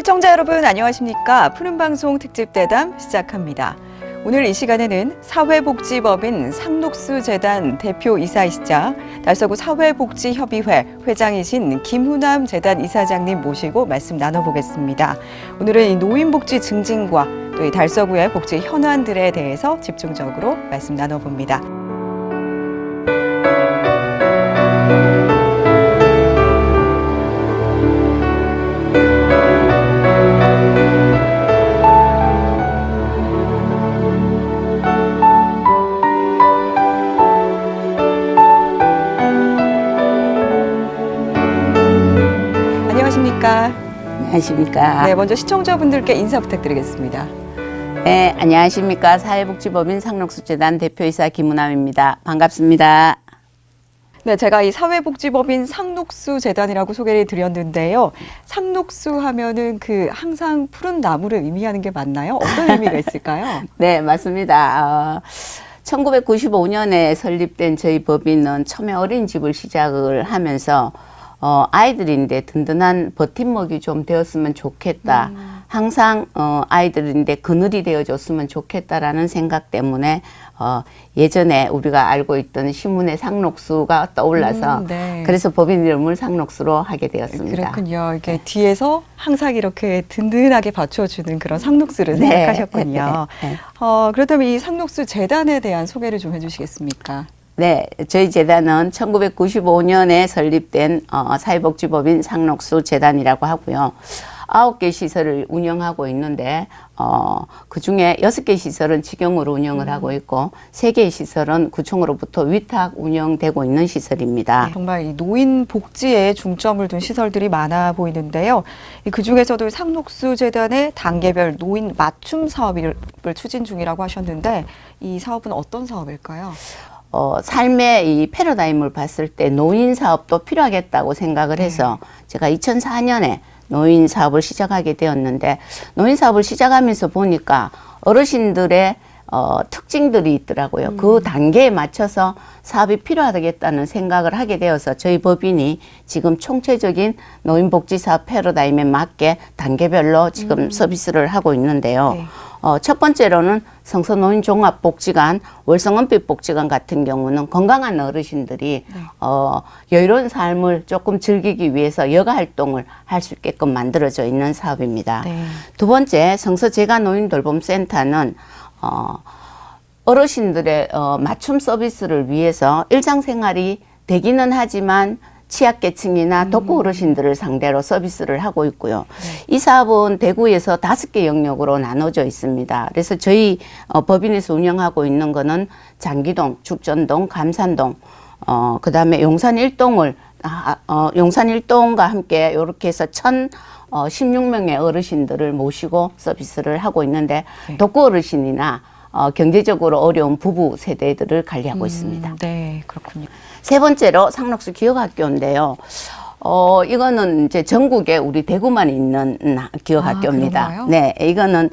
시청자 여러분 안녕하십니까? 푸른방송 특집대담 시작합니다. 오늘 이 시간에는 사회복지법인 상록수재단 대표이사이시자 달서구 사회복지협의회 회장이신 김훈남 재단 이사장님 모시고 말씀 나눠보겠습니다. 오늘은 이 노인복지 증진과 또 이 달서구의 복지 현안들에 대해서 집중적으로 말씀 나눠봅니다. 안녕하십니까. 네, 먼저 시청자분들께 인사 부탁드리겠습니다. 네, 안녕하십니까. 사회복지법인 상록수재단 대표이사 김훈남입니다. 반갑습니다. 네, 제가 이 사회복지법인 상록수재단이라고 소개를 드렸는데요. 상록수 하면은 항상 푸른 나무를 의미하는 게 맞나요? 어떤 의미가 있을까요? 네, 맞습니다. 1995년에 설립된 저희 법인은 처음에 어린이집을 시작을 하면서 아이들인데 든든한 버팀목이 좀 되었으면 좋겠다. 항상 아이들인데 그늘이 되어줬으면 좋겠다라는 생각 때문에 예전에 우리가 알고 있던 신문의 상록수가 떠올라서 네. 그래서 법인 이름을 상록수로 하게 되었습니다. 그렇군요. 이게 뒤에서 항상 이렇게 든든하게 받쳐주는 그런 상록수를 생각하셨군요. 네. 그렇다면 이 상록수 재단에 대한 소개를 좀 해주시겠습니까? 네, 저희 재단은 1995년에 설립된 사회복지법인 상록수재단이라고 하고요. 9개 시설을 운영하고 있는데 그중에 6개 시설은 직영으로 운영을 하고 있고 3개의 시설은 구청으로부터 위탁 운영되고 있는 시설입니다. 정말 이 노인 복지에 중점을 둔 시설들이 많아 보이는데요. 그중에서도 상록수재단의 단계별 노인 맞춤 사업을 추진 중이라고 하셨는데 이 사업은 어떤 사업일까요? 삶의 이 패러다임을 봤을 때 노인 사업도 필요하겠다고 생각을 해서 제가 2004년에 노인 사업을 시작하게 되었는데 노인 사업을 시작하면서 보니까 어르신들의 특징들이 있더라고요. 그 단계에 맞춰서 사업이 필요하겠다는 생각을 하게 되어서 저희 법인이 지금 총체적인 노인복지사업 패러다임에 맞게 단계별로 지금 서비스를 하고 있는데요. 네. 첫 번째로는 성서노인종합복지관, 월성은빛복지관 같은 경우는 건강한 어르신들이 여유로운 삶을 조금 즐기기 위해서 여가활동을 할 수 있게끔 만들어져 있는 사업입니다. 네. 두 번째, 성서재가노인돌봄센터는 어르신들의 맞춤 서비스를 위해서 일상생활이 되기는 하지만 취약계층이나 독거 어르신들을 상대로 서비스를 하고 있고요. 이 사업은 대구에서 5개 영역으로 나눠져 있습니다. 그래서 저희 법인에서 운영하고 있는 거는 장기동, 죽전동, 감산동, 그 다음에 용산 1동을 용산 1동과 함께 이렇게 해서 1,016명의 어르신들을 모시고 서비스를 하고 있는데 독거 어르신이나 경제적으로 어려운 부부 세대들을 관리하고 있습니다. 네, 그렇군요. 세 번째로 상록수 기억학교인데요. 이거는 이제 전국에 우리 대구만 있는 기억학교입니다. 그런가요? 네, 이거는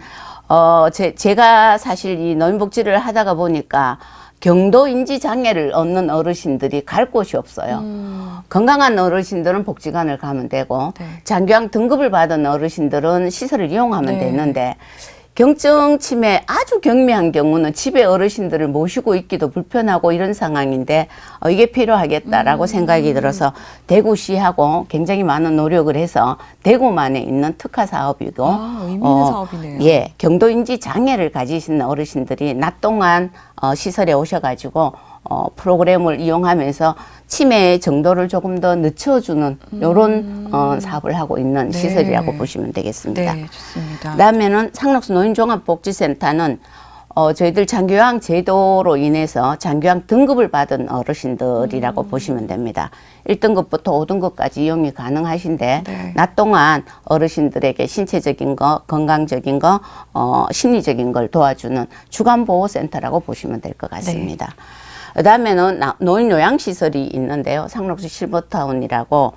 제가 사실 이 노인복지를 하다가 보니까 경도 인지 장애를 얻는 어르신들이 갈 곳이 없어요. 건강한 어르신들은 복지관을 가면 되고 장기왕 등급을 받은 어르신들은 시설을 이용하면 되는데 경증 치매 아주 경미한 경우는 집에 어르신들을 모시고 있기도 불편하고 이런 상황인데 이게 필요하겠다라고 생각이 들어서 대구시하고 굉장히 많은 노력을 해서 대구만에 있는 특화 사업이고 의미 있는 사업이네요. 예, 경도인지 장애를 가지신 어르신들이 낮 동안 시설에 오셔가지고 프로그램을 이용하면서 치매의 정도를 조금 더 늦춰주는 이런 사업을 하고 있는 시설이라고 보시면 되겠습니다. 네, 좋습니다. 그다음에는 상록수 노인종합복지센터는 저희들 장기요양 제도로 인해서 장기요양 등급을 받은 어르신들이라고 보시면 됩니다. 1등급부터 5등급까지 이용이 가능하신데 낮 동안 어르신들에게 신체적인 거, 건강적인 거, 심리적인 걸 도와주는 주간보호센터라고 보시면 될 것 같습니다. 그다음에는 노인요양시설이 있는데요. 상록수 실버타운이라고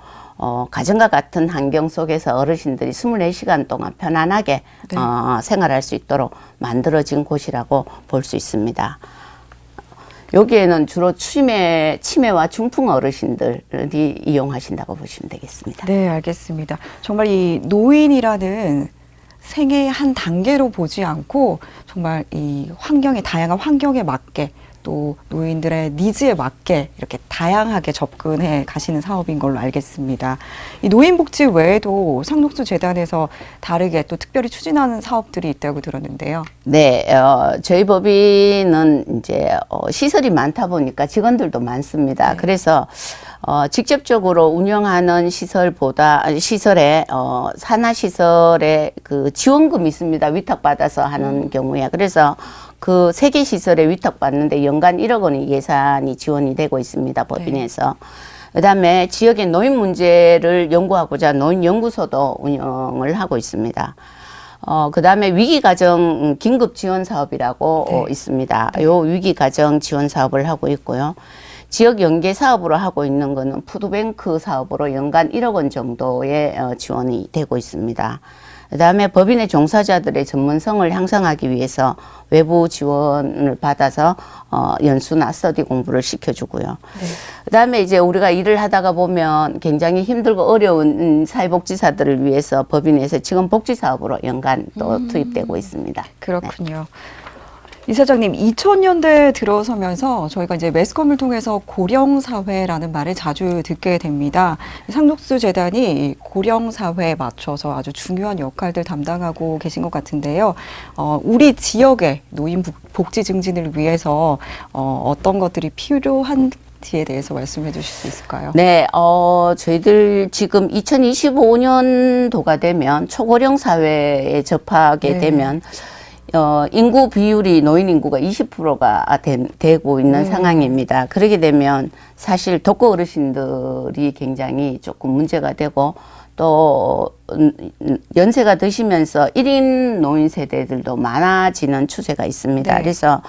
가정과 같은 환경 속에서 어르신들이 24시간 동안 편안하게 생활할 수 있도록 만들어진 곳이라고 볼 수 있습니다. 여기에는 주로 치매와 중풍 어르신들이 이용하신다고 보시면 되겠습니다. 네, 알겠습니다. 정말 이 노인이라는 생애의 한 단계로 보지 않고 정말 이 다양한 환경에 맞게 또 노인들의 니즈에 맞게 이렇게 다양하게 접근해 가시는 사업인 걸로 알겠습니다. 이 노인복지 외에도 상록수 재단에서 다르게 또 특별히 추진하는 사업들이 있다고 들었는데요. 네, 저희 법인은 이제 시설이 많다 보니까 직원들도 많습니다. 네. 그래서 직접적으로 운영하는 시설에 산하시설에 그 지원금이 있습니다. 위탁받아서 하는 경우에. 그래서 그 3개 시설에 위탁받는데 연간 1억 원의 예산이 지원이 되고 있습니다. 법인에서. 그다음에 지역의 노인 문제를 연구하고자 노인연구소도 운영을 하고 있습니다. 그다음에 위기가정 긴급지원 사업이라고 있습니다. 요 위기가정 지원 사업을 하고 있고요. 지역 연계 사업으로 하고 있는 거는 푸드뱅크 사업으로 연간 1억 원 정도의 지원이 되고 있습니다. 그다음에 법인의 종사자들의 전문성을 향상하기 위해서 외부 지원을 받아서 연수나 스터디 공부를 시켜주고요. 네. 그다음에 이제 우리가 일을 하다가 보면 굉장히 힘들고 어려운 사회복지사들을 위해서 법인에서 지금 복지 사업으로 연간 또 투입되고 있습니다. 그렇군요. 네. 이사장님, 2000년대에 들어서면서 저희가 이제 매스컴을 통해서 고령사회라는 말을 자주 듣게 됩니다. 상록수 재단이 고령사회에 맞춰서 아주 중요한 역할들 담당하고 계신 것 같은데요. 우리 지역의 노인 복지 증진을 위해서 어떤 것들이 필요한지에 대해서 말씀해 주실 수 있을까요? 네, 저희들 지금 2025년도가 되면 초고령 사회에 접하게 되면 인구 비율이 노인 인구가 20%가 되고 있는 상황입니다. 그렇게 되면 사실 독거 어르신들이 굉장히 조금 문제가 되고 또 연세가 드시면서 1인 노인 세대들도 많아지는 추세가 있습니다. 네. 그래서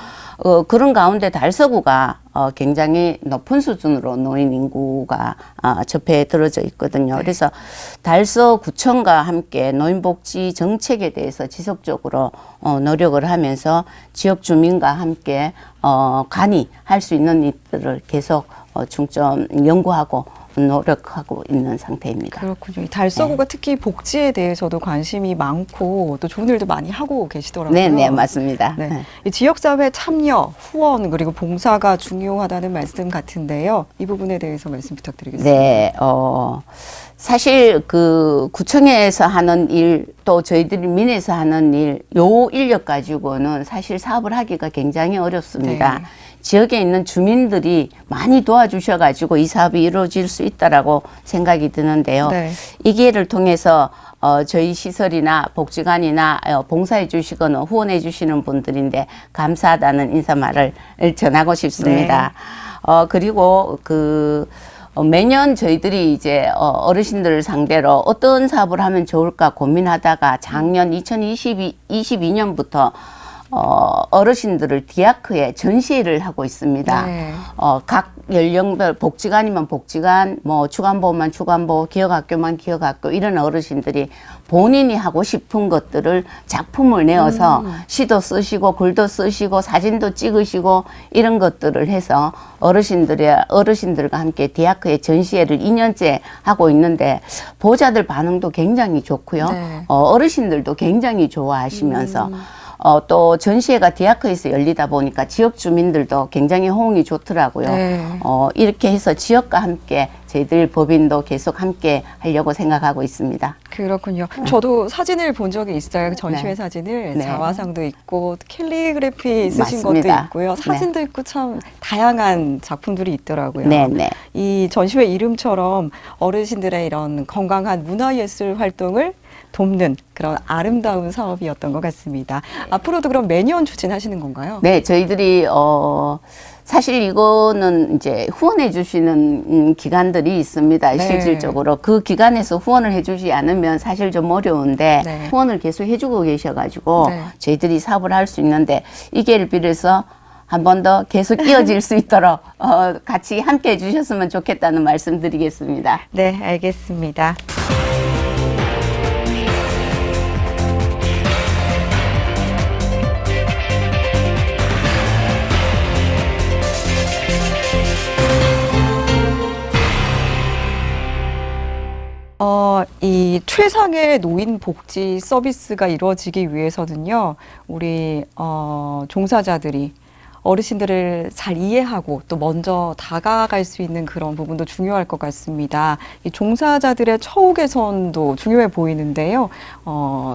그런 가운데 달서구가 굉장히 높은 수준으로 노인 인구가 접해 들어져 있거든요. 네. 그래서 달서구청과 함께 노인복지 정책에 대해서 지속적으로 노력을 하면서 지역 주민과 함께 관이할 수 있는 일들을 계속 중점 연구하고 노력하고 있는 상태입니다. 그렇군요. 달서구가 특히 복지에 대해서도 관심이 많고 또 좋은 일도 많이 하고 계시더라고요. 네, 맞습니다. 네. 이 지역사회 참여, 후원 그리고 봉사가 중요하다는 말씀 같은데요. 이 부분에 대해서 말씀 부탁드리겠습니다. 네, 사실 그 구청에서 하는 일, 또 저희들이 민에서 하는 일, 요 인력 가지고는 사실 사업을 하기가 굉장히 어렵습니다. 네. 지역에 있는 주민들이 많이 도와주셔가지고 이 사업이 이루어질 수 있다라고 생각이 드는데요. 네. 이 기회를 통해서 저희 시설이나 복지관이나 봉사해 주시거나 후원해 주시는 분들인데 감사하다는 인사말을 전하고 싶습니다. 네. 그리고 매년 저희들이 이제 어르신들을 상대로 어떤 사업을 하면 좋을까 고민하다가 작년 2022년부터 어르신들을 디아크에 전시회를 하고 있습니다. 네. 각 연령별 복지관이면 복지관, 뭐 주간보호만 주간보호, 기억학교만 기억학교 이런 어르신들이 본인이 하고 싶은 것들을 작품을 내어서 시도 쓰시고 글도 쓰시고 사진도 찍으시고 이런 것들을 해서 어르신들과 함께 디아크에 전시회를 2년째 하고 있는데 보자들 반응도 굉장히 좋고요. 네. 어르신들도 굉장히 좋아하시면서 또 전시회가 디아크에서 열리다 보니까 지역 주민들도 굉장히 호응이 좋더라고요. 네. 이렇게 해서 지역과 함께 저희들 법인도 계속 함께 하려고 생각하고 있습니다. 그렇군요. 저도 사진을 본 적이 있어요. 전시회 네. 사진을. 네. 자화상도 있고 캘리그래피 있으신 맞습니다. 것도 있고요. 사진도 네. 있고 참 다양한 작품들이 있더라고요. 네, 네. 이 전시회 이름처럼 어르신들의 이런 건강한 문화예술 활동을 돕는 그런 아름다운 사업이었던 것 같습니다. 앞으로도 그럼 매년 추진하시는 건가요? 네, 저희들이 사실 이거는 이제 후원해 주시는 기관들이 있습니다. 네. 실질적으로 그 기관에서 후원을 해 주지 않으면 사실 좀 어려운데 네. 후원을 계속 해주고 계셔가지고 네. 저희들이 사업을 할 수 있는데 이 기회를 빌어서 한 번 더 계속 이어질 수 있도록 같이 함께 해주셨으면 좋겠다는 말씀 드리겠습니다. 네, 알겠습니다. 이 최상의 노인 복지 서비스가 이루어지기 위해서는요, 우리 종사자들이 어르신들을 잘 이해하고 또 먼저 다가갈 수 있는 그런 부분도 중요할 것 같습니다. 이 종사자들의 처우 개선도 중요해 보이는데요.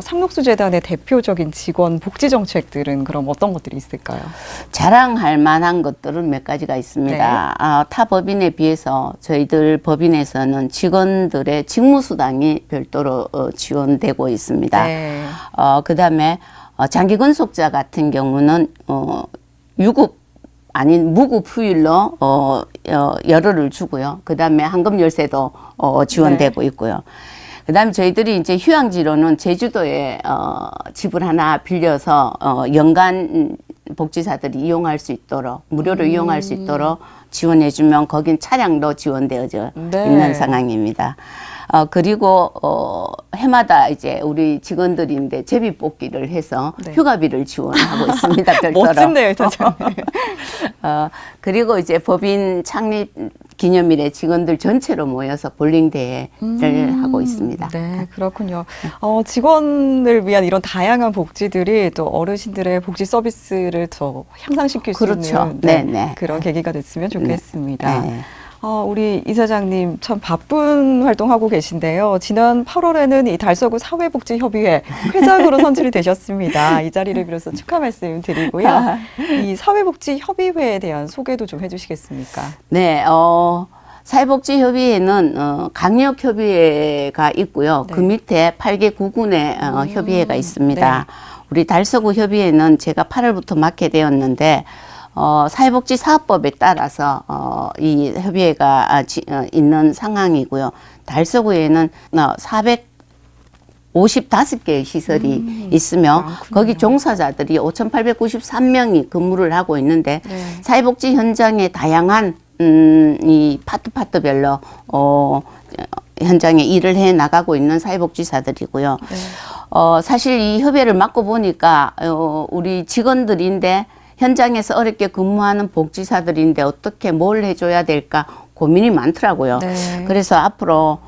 상록수재단의 대표적인 직원 복지 정책들은 그럼 어떤 것들이 있을까요? 자랑할 만한 것들은 몇 가지가 있습니다. 네. 타 법인에 비해서 저희들 법인에서는 직원들의 직무수당이 별도로 지원되고 있습니다. 네. 그다음에 장기 근속자 같은 경우는 유급 아닌 무급 후율로 열흘을 주고요. 그다음에 한금 열세도 지원되고 있고요. 그다음에 저희들이 이제 휴양지로는 제주도에 집을 하나 빌려서 연간 복지사들이 이용할 수 있도록 무료로 이용할 수 있도록 지원해주면 거긴 차량도 지원되어져 네. 있는 상황입니다. 그리고 해마다 이제 우리 직원들인데 제비 뽑기를 해서 네. 휴가비를 지원하고 있습니다. 별도로. 멋진데요, 사장님. 그리고 이제 법인 창립 기념일에 직원들 전체로 모여서 볼링 대회를 하고 있습니다. 네, 그렇군요. 직원을 위한 이런 다양한 복지들이 또 어르신들의 복지 서비스를 더 향상시킬 수 그렇죠. 있는 네. 그런 계기가 됐으면 좋겠습니다. 네. 우리 이사장님 참 바쁜 활동하고 계신데요. 지난 8월에는 이 달서구 사회복지협의회 회장으로 선출이 되셨습니다. 이 자리를 빌어서 축하 말씀 드리고요. 이 사회복지협의회에 대한 소개도 좀 해주시겠습니까? 네, 사회복지협의회는 강력협의회가 있고요. 네. 그 밑에 8개 구군의 협의회가 있습니다. 네. 우리 달서구 협의회는 제가 8월부터 맡게 되었는데 사회복지사업법에 따라서 이 협의회가 있는 상황이고요. 달서구에는 455개의 시설이 있으며 많군요. 거기 종사자들이 5,893명이 근무를 하고 있는데 네. 사회복지 현장의 다양한 이 파트별로 현장에 일을 해 나가고 있는 사회복지사들이고요. 네. 사실 이 협의회를 맡고 보니까 우리 직원들인데 현장에서 어렵게 근무하는 복지사들인데 어떻게 뭘 해줘야 될까 고민이 많더라고요. 네. 그래서 앞으로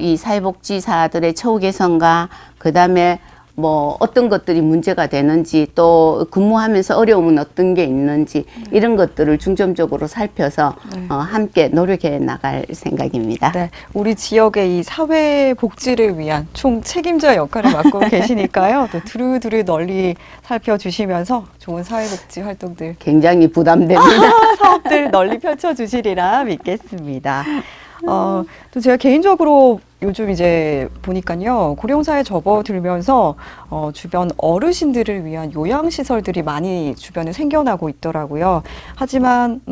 이 사회복지사들의 처우 개선과 그다음에 뭐 어떤 것들이 문제가 되는지 또 근무하면서 어려움은 어떤 게 있는지 이런 것들을 중점적으로 살펴서 함께 노력해 나갈 생각입니다. 네, 우리 지역의 이 사회 복지를 위한 총 책임자 역할을 맡고 계시니까요. 또 두루두루 널리 살펴주시면서 좋은 사회 복지 활동들, 굉장히 부담됩니다. 사업들 널리 펼쳐주시리라 믿겠습니다. 또 제가 개인적으로 요즘 이제 보니까요, 고령사에 접어들면서 주변 어르신들을 위한 요양시설들이 많이 주변에 생겨나고 있더라고요. 하지만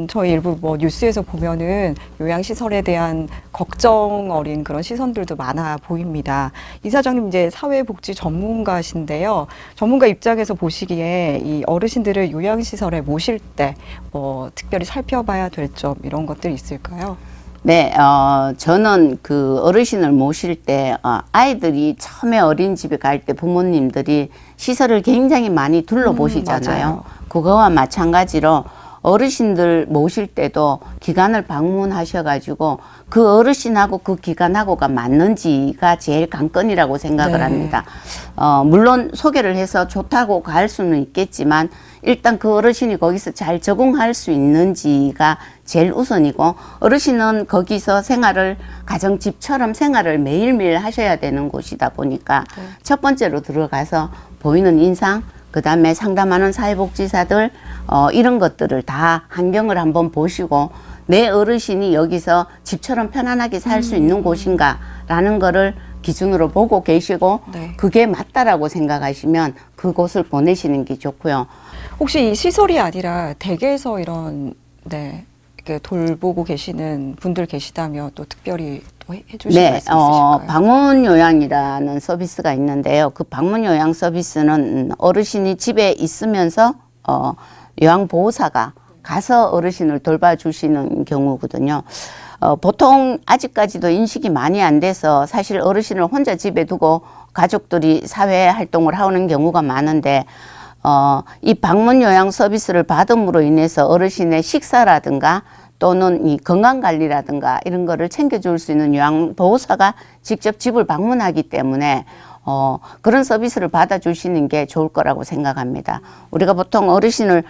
저희 일부 뭐 뉴스에서 보면은 요양시설에 대한 걱정 어린 그런 시선들도 많아 보입니다. 이사장님 이제 사회복지 전문가신데요. 전문가 입장에서 보시기에 이 어르신들을 요양시설에 모실 때 뭐 특별히 살펴봐야 될 점 이런 것들이 있을까요? 네, 저는 그 어르신을 모실 때, 아이들이 처음에 어린이집에 갈 때 부모님들이 시설을 굉장히 많이 둘러보시잖아요. 맞아요. 그거와 마찬가지로 어르신들 모실 때도 기관을 방문하셔가지고 그 어르신하고 그 기관하고가 맞는지가 제일 관건이라고 생각을 네. 합니다. 물론 소개를 해서 좋다고 갈 수는 있겠지만 일단 그 어르신이 거기서 잘 적응할 수 있는지가 제일 우선이고 어르신은 거기서 생활을 가정집처럼 생활을 매일매일 하셔야 되는 곳이다 보니까 네. 첫 번째로 들어가서 보이는 인상 그 다음에 상담하는 사회복지사들 이런 것들을 다 환경을 한번 보시고 내 어르신이 여기서 집처럼 편안하게 살 수 있는 곳인가 라는 거를 기준으로 보고 계시고 네. 그게 맞다라고 생각하시면 그곳을 보내시는 게 좋고요. 혹시 이 시설이 아니라 댁에서 이런 이렇게 돌보고 계시는 분들 계시다면 또 특별히 또 해주실 네, 말씀 있으실까요? 방문 요양이라는 서비스가 있는데요. 그 방문 요양 서비스는 어르신이 집에 있으면서 요양보호사가 가서 어르신을 돌봐주시는 경우거든요. 보통 아직까지도 인식이 많이 안 돼서 사실 어르신을 혼자 집에 두고 가족들이 사회 활동을 하는 경우가 많은데 이 방문 요양 서비스를 받음으로 인해서 어르신의 식사라든가 또는 이 건강관리라든가 이런 거를 챙겨줄 수 있는 요양보호사가 직접 집을 방문하기 때문에 그런 서비스를 받아주시는 게 좋을 거라고 생각합니다. 우리가 보통 어르신을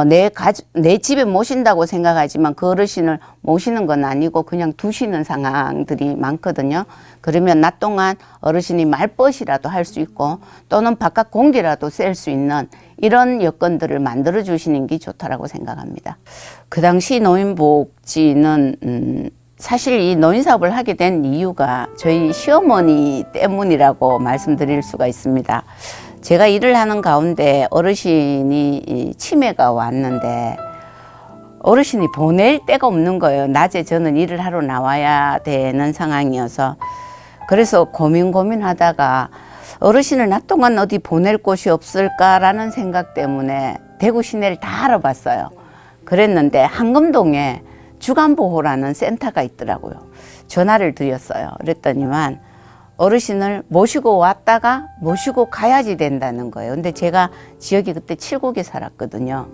내 집에 모신다고 생각하지만 그 어르신을 모시는 건 아니고 그냥 두시는 상황들이 많거든요. 그러면 낮 동안 어르신이 말벗이라도 할 수 있고 또는 바깥 공기라도 쐴 수 있는 이런 여건들을 만들어 주시는 게 좋다라고 생각합니다. 그 당시 노인복지는 사실 이 노인사업을 하게 된 이유가 저희 시어머니 때문이라고 말씀드릴 수가 있습니다. 제가 일을 하는 가운데 어르신이 치매가 왔는데 어르신이 보낼 데가 없는 거예요. 낮에 저는 일을 하러 나와야 되는 상황이어서. 그래서 고민하다가 어르신을 낮 동안 어디 보낼 곳이 없을까라는 생각 때문에 대구 시내를 다 알아봤어요. 그랬는데 한금동에 주간보호라는 센터가 있더라고요. 전화를 드렸어요. 그랬더니만 어르신을 모시고 왔다가 모시고 가야지 된다는 거예요. 근데 제가 지역이 그때 칠곡에 살았거든요.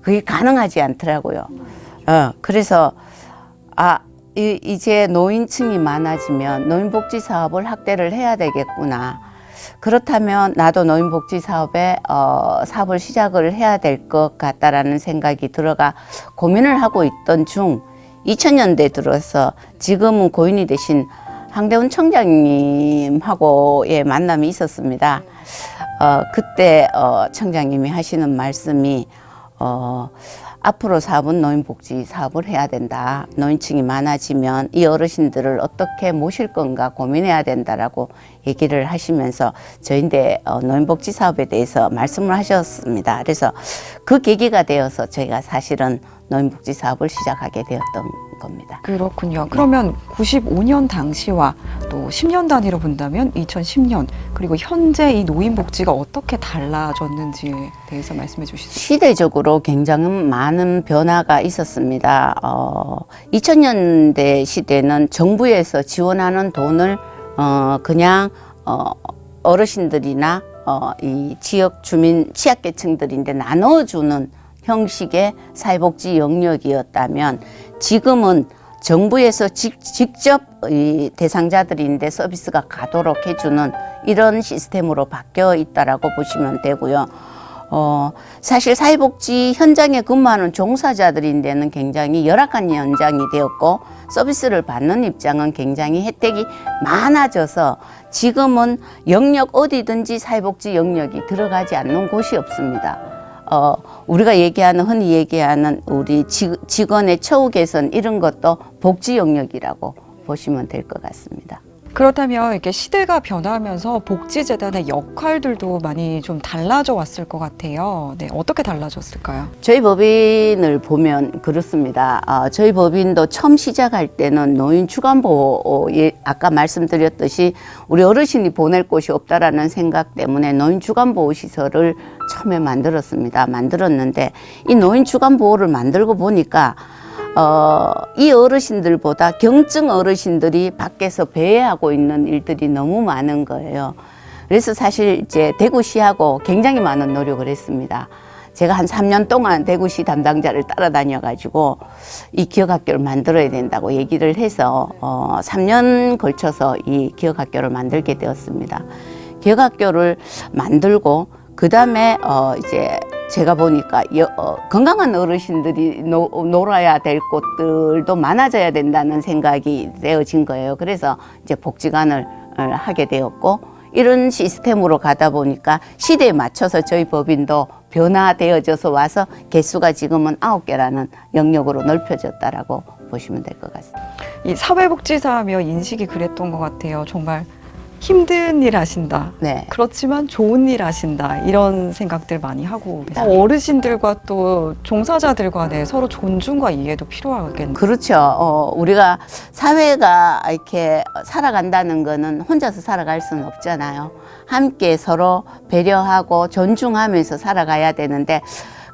그게 가능하지 않더라고요. 그래서 이제 노인층이 많아지면 노인복지 사업을 확대를 해야 되겠구나. 그렇다면 나도 노인복지 사업을 시작을 해야 될 것 같다라는 생각이 들어가 고민을 하고 있던 중 2000년대 들어서 지금은 고인이 되신 황대훈 청장님하고의 만남이 있었습니다. 그때 청장님이 하시는 말씀이 앞으로 사업은 노인복지 사업을 해야 된다. 노인층이 많아지면 이 어르신들을 어떻게 모실 건가 고민해야 된다라고 얘기를 하시면서 저희인데 노인복지 사업에 대해서 말씀을 하셨습니다. 그래서 그 계기가 되어서 저희가 사실은 노인복지 사업을 시작하게 되었던 겁니다. 그렇군요. 그러면 95년 당시와 또 10년 단위로 본다면 2010년 그리고 현재 이 노인복지가 어떻게 달라졌는지에 대해서 말씀해 주시죠. 시대적으로 굉장히 많은 변화가 있었습니다. 2000년대 시대는 정부에서 지원하는 돈을 그냥 어르신들이나 이 지역 주민 취약계층들인데 나눠주는 형식의 사회복지 영역이었다면 지금은 정부에서 직접 이 대상자들인데 서비스가 가도록 해주는 이런 시스템으로 바뀌어 있다라고 보시면 되고요. 사실 사회복지 현장에 근무하는 종사자들인데는 굉장히 열악한 현장이 되었고 서비스를 받는 입장은 굉장히 혜택이 많아져서 지금은 영역 어디든지 사회복지 영역이 들어가지 않는 곳이 없습니다. 우리가 흔히 얘기하는 우리 직원의 처우 개선 이런 것도 복지 영역이라고 보시면 될 것 같습니다. 그렇다면 이렇게 시대가 변하면서 복지재단의 역할들도 많이 좀 달라져 왔을 것 같아요. 네, 어떻게 달라졌을까요? 저희 법인을 보면 그렇습니다. 저희 법인도 처음 시작할 때는 노인 주간보호, 아까 말씀드렸듯이 우리 어르신이 보낼 곳이 없다라는 생각 때문에 노인 주간보호 시설을 처음에 만들었는데 이 노인 주간보호를 만들고 보니까 이 어르신들보다 경증 어르신들이 밖에서 배회하고 있는 일들이 너무 많은 거예요. 그래서 사실 이제 대구시하고 굉장히 많은 노력을 했습니다. 제가 한 3년 동안 대구시 담당자를 따라다녀가지고 이 기억학교를 만들어야 된다고 얘기를 해서 3년 걸쳐서 이 기억학교를 만들게 되었습니다. 기억학교를 만들고 그 다음에 이제 제가 보니까 건강한 어르신들이 놀아야 될 곳들도 많아져야 된다는 생각이 되어진 거예요. 그래서 이제 복지관을 하게 되었고 이런 시스템으로 가다 보니까 시대에 맞춰서 저희 법인도 변화되어져서 와서 개수가 지금은 9개라는 영역으로 넓혀졌다라고 보시면 될 것 같습니다. 이 사회복지사 하며 인식이 그랬던 것 같아요. 정말 힘든 일 하신다. 네. 그렇지만 좋은 일 하신다. 이런 생각들 많이 하고 계세요. 어르신들과 또 종사자들 간에 서로 존중과 이해도 필요하겠네요. 그렇죠. 우리가 사회가 이렇게 살아간다는 거는 혼자서 살아갈 수는 없잖아요. 함께 서로 배려하고 존중하면서 살아가야 되는데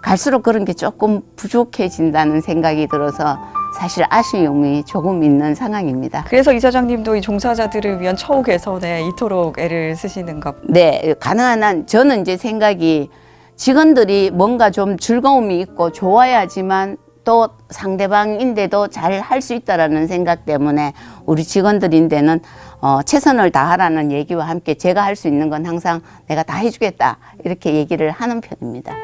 갈수록 그런 게 조금 부족해진다는 생각이 들어서 사실 아쉬움이 조금 있는 상황입니다. 그래서 이사장님도 이 종사자들을 위한 처우 개선에 이토록 애를 쓰시는가? 네, 가능한 한 저는 이제 생각이 직원들이 뭔가 좀 즐거움이 있고 좋아야지만 또 상대방인데도 잘 할 수 있다라는 생각 때문에 우리 직원들인데는 최선을 다하라는 얘기와 함께 제가 할 수 있는 건 항상 내가 다 해주겠다 이렇게 얘기를 하는 편입니다.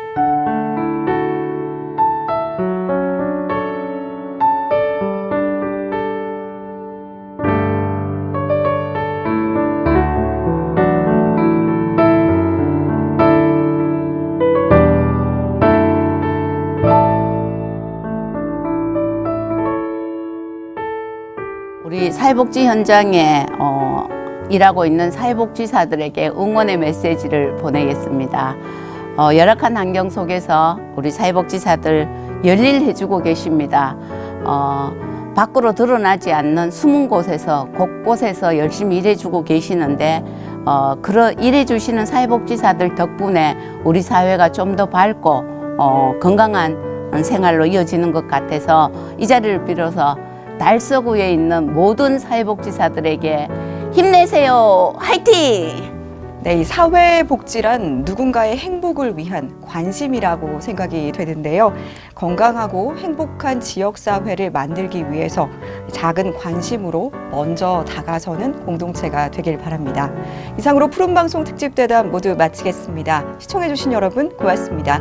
우리 사회복지 현장에 일하고 있는 사회복지사들에게 응원의 메시지를 보내겠습니다. 열악한 환경 속에서 우리 사회복지사들 열일해주고 계십니다. 밖으로 드러나지 않는 숨은 곳에서 곳곳에서 열심히 일해주고 계시는데 일해주시는 사회복지사들 덕분에 우리 사회가 좀 더 밝고 건강한 생활로 이어지는 것 같아서 이 자리를 빌어서 달서구에 있는 모든 사회복지사들에게 힘내세요. 화이팅! 네, 이 사회복지란 누군가의 행복을 위한 관심이라고 생각이 되는데요. 건강하고 행복한 지역사회를 만들기 위해서 작은 관심으로 먼저 다가서는 공동체가 되길 바랍니다. 이상으로 푸른방송 특집대담 모두 마치겠습니다. 시청해주신 여러분 고맙습니다.